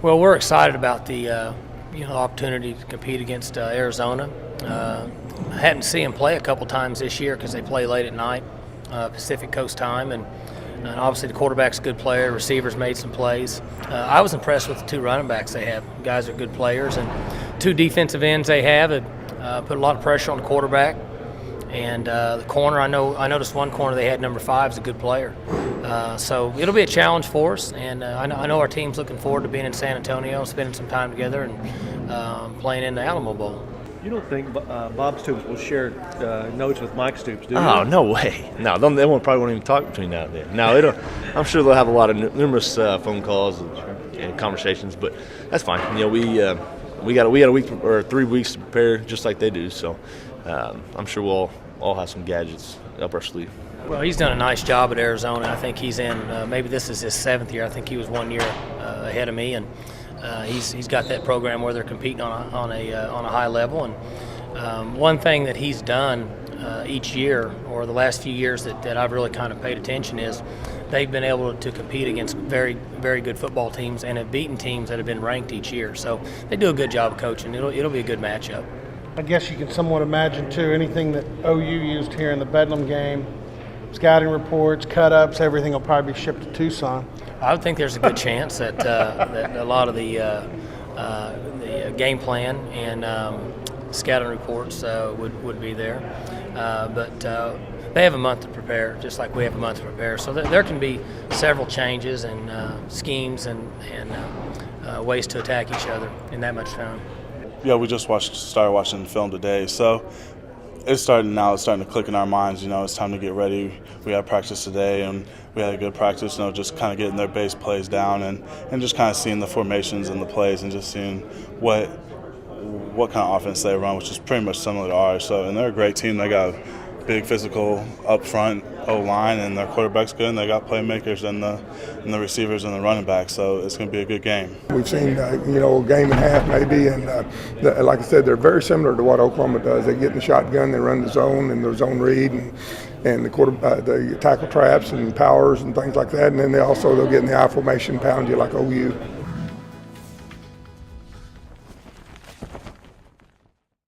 Well, we're excited about the opportunity to compete against Arizona. I hadn't seen them play a couple times this year because they play late at night, Pacific Coast time, and obviously the quarterback's a good player. Receivers made some plays. I was impressed with the two running backs they have. Guys are good players, and two defensive ends they have put a lot of pressure on the quarterback. And the corner, I noticed one corner they had, number 5, is a good player. So it'll be a challenge for us, and I know our team's looking forward to being in San Antonio, spending some time together, and playing in the Alamo Bowl. You don't think Bob Stoops will share notes with Mike Stoops, do you? Oh, no way. No, they probably won't even talk between now and then. No, I'm sure they'll have a lot of numerous phone calls and conversations, but that's fine. We got a week or 3 weeks to prepare just like they do, so I'm sure we'll all have some gadgets up our sleeve. Well, he's done a nice job at Arizona. I think he's in maybe this is his 7th year. I think he was 1 year ahead of me, and he's got that program where they're competing on a high level. And one thing that he's done each year, or the last few years that I've really kind of paid attention, is they've been able to compete against very, very good football teams and have beaten teams that have been ranked each year. So they do a good job of coaching. It'll be a good matchup. I guess you can somewhat imagine, too, anything that OU used here in the Bedlam game, scouting reports, cut-ups, everything will probably be shipped to Tucson. I would think there's a good chance that a lot of the game plan and scouting reports would be there. But they have a month to prepare, just like we have a month to prepare. So there can be several changes and schemes and ways to attack each other in that much time. Yeah, we just started watching the film today, so it's starting to click in our minds. It's time to get ready. We had practice today, and we had a good practice. Just kind of getting their base plays down and just kind of seeing the formations and the plays and just seeing what kind of offense they run, which is pretty much similar to ours. So, and they're a great team. They got a big physical up front O-line, and their quarterback's good, and they got playmakers and the receivers and the running backs, so it's going to be a good game. We've seen, a game and a half maybe, and like I said, they're very similar to what Oklahoma does. They get in the shotgun, they run the zone and the zone read, and the tackle traps and powers and things like that, and then they'll get in the I formation, pound you like OU.